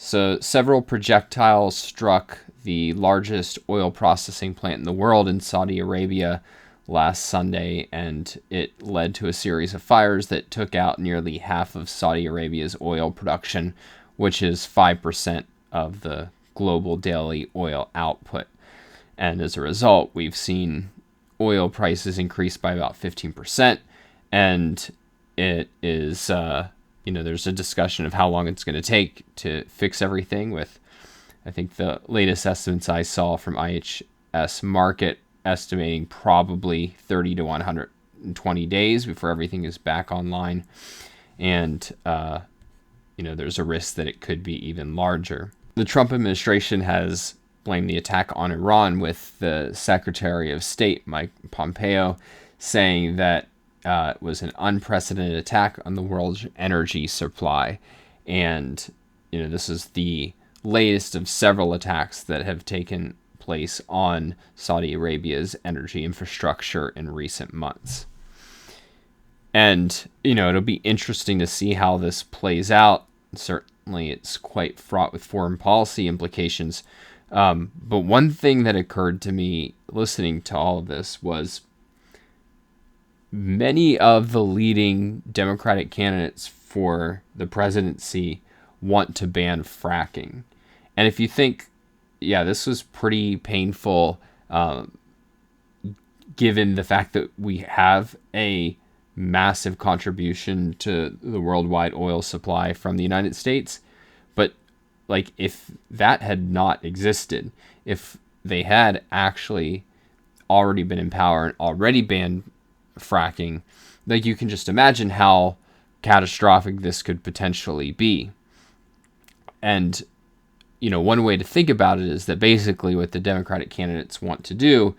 So several projectiles struck the largest oil processing plant in the world in Saudi Arabia last Sunday, and it led to a series of fires that took out nearly half of Saudi Arabia's oil production, which is 5% of the global daily oil output. And as a result, we've seen oil prices increase by about 15%, and it is, there's a discussion of how long it's going to take to fix everything. With, I think the latest estimates I saw from IHS Market estimating probably 30 to 120 days before everything is back online. And, there's a risk that it could be even larger. The Trump administration has blamed the attack on Iran, with the Secretary of State, Mike Pompeo, saying that it was an unprecedented attack on the world's energy supply. And, this is the latest of several attacks that have taken place on Saudi Arabia's energy infrastructure in recent months. And, it'll be interesting to see how this plays out. Certainly, it's quite fraught with foreign policy implications. But one thing that occurred to me listening to all of this was many of the leading Democratic candidates for the presidency want to ban fracking. And if you think, this was pretty painful, given the fact that we have a massive contribution to the worldwide oil supply from the United States. But if that had not existed, if they had actually already been in power and already banned fracking, you can just imagine how catastrophic this could potentially be. And, one way to think about it is that basically what the Democratic candidates want to do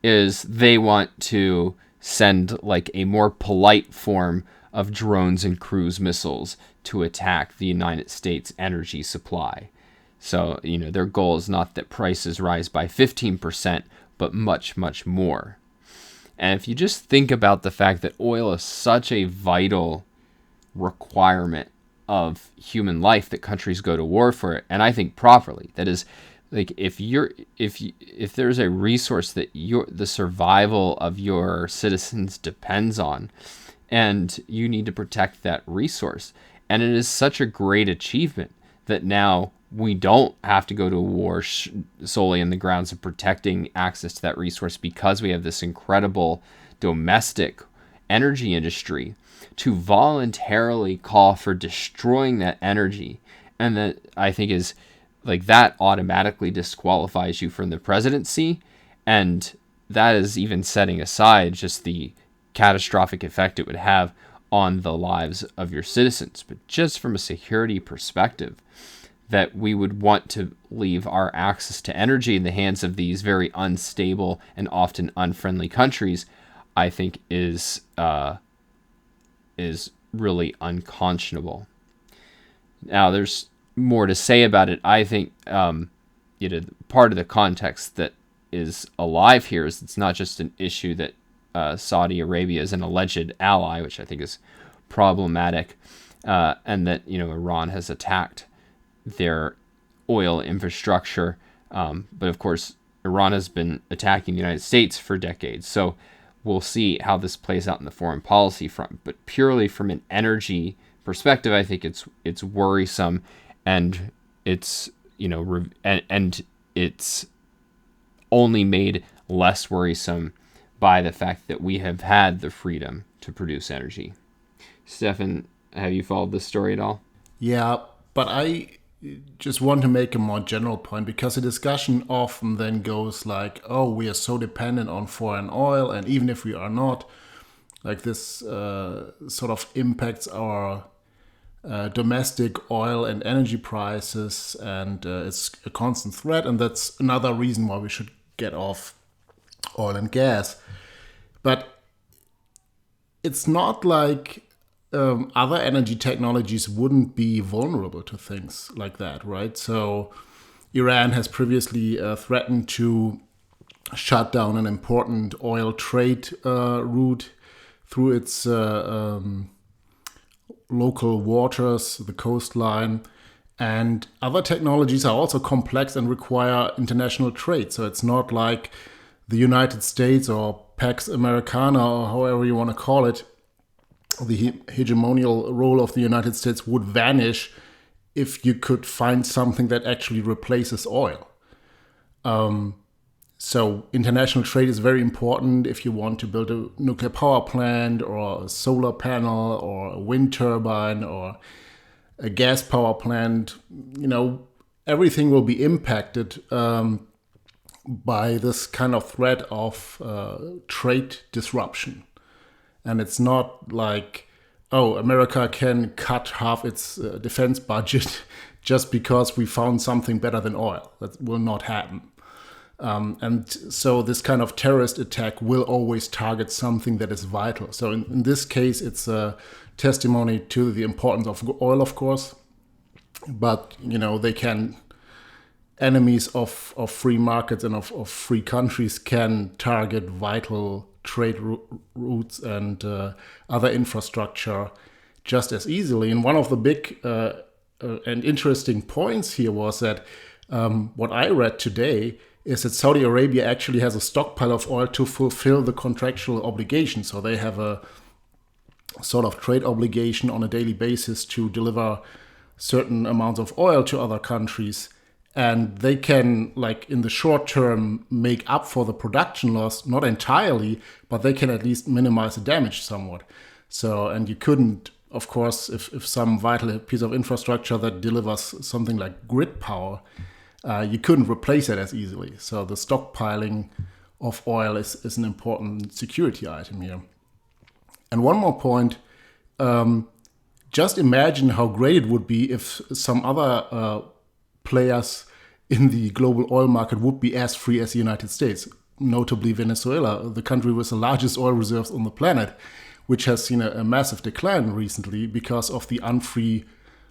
is they want to send a more polite form of drones and cruise missiles to attack the United States energy supply. So, their goal is not that prices rise by 15%, but much, much more. And if you just think about the fact that oil is such a vital requirement of human life that countries go to war for it, and I think properly, that is, if there's a resource that the survival of your citizens depends on, and you need to protect that resource, and it is such a great achievement that now we don't have to go to war solely on the grounds of protecting access to that resource, because we have this incredible domestic energy industry, to voluntarily call for destroying that energy. And that, I think, is that automatically disqualifies you from the presidency. And that is even setting aside just the catastrophic effect it would have on the lives of your citizens. But just from a security perspective, that we would want to leave our access to energy in the hands of these very unstable and often unfriendly countries, I think is really unconscionable. Now, there's more to say about it. I think part of the context that is alive here is it's not just an issue that Saudi Arabia is an alleged ally, which I think is problematic, and that Iran has attacked their oil infrastructure. But of course, Iran has been attacking the United States for decades. So we'll see how this plays out in the foreign policy front. But purely from an energy perspective, I think it's worrisome, and it's and it's only made less worrisome by the fact that we have had the freedom to produce energy. Steffen, have you followed this story at all? Yeah, but I just want to make a more general point, because the discussion often then goes oh, we are so dependent on foreign oil, and even if we are not, this sort of impacts our domestic oil and energy prices, and it's a constant threat, and that's another reason why we should get off oil and gas. But it's not other energy technologies wouldn't be vulnerable to things like that, right? So Iran has previously threatened to shut down an important oil trade route through its local waters, the coastline. And other technologies are also complex and require international trade. So it's not like the United States or Pax Americana, or however you want to call it, the hegemonial role of the United States would vanish if you could find something that actually replaces oil. So international trade is very important if you want to build a nuclear power plant or a solar panel or a wind turbine or a gas power plant. Everything will be impacted by this kind of threat of trade disruption. And it's not like, oh, America can cut half its defense budget just because we found something better than oil. That will not happen. And so this kind of terrorist attack will always target something that is vital. So in this case, it's a testimony to the importance of oil, of course. But, enemies of free markets and of free countries can target vital trade routes and other infrastructure just as easily. And one of the big and interesting points here was that what I read today is that Saudi Arabia actually has a stockpile of oil to fulfill the contractual obligation. So they have a sort of trade obligation on a daily basis to deliver certain amounts of oil to other countries. And they can, like in the short term, make up for the production loss, not entirely, but they can at least minimize the damage somewhat. So, and you couldn't, of course, if some vital piece of infrastructure that delivers something like grid power, you couldn't replace it as easily. So the stockpiling of oil is an important security item here. And one more point, just imagine how great it would be if some other players in the global oil market would be as free as the United States, notably Venezuela, the country with the largest oil reserves on the planet, which has seen a massive decline recently because of the unfree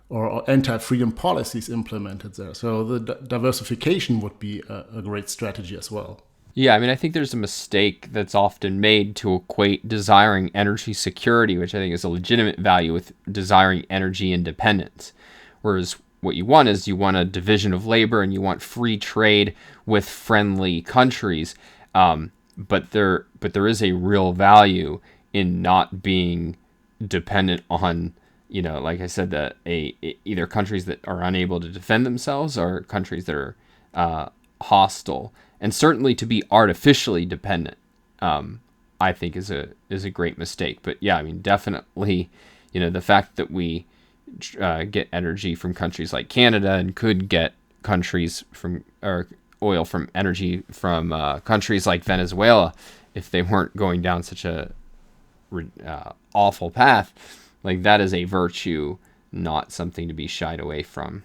or anti-freedom policies implemented there. So the diversification would be a great strategy as well. Yeah, I think there's a mistake that's often made to equate desiring energy security, which I think is a legitimate value, with desiring energy independence. Whereas what you want is a division of labor and you want free trade with friendly countries. But there is a real value in not being dependent on, like I said, either countries that are unable to defend themselves or countries that are hostile. And certainly to be artificially dependent, I think is a great mistake. But yeah, definitely, the fact that we get energy from countries like Canada and could get oil from energy from countries like Venezuela, if they weren't going down such a awful path, like that is a virtue, not something to be shied away from.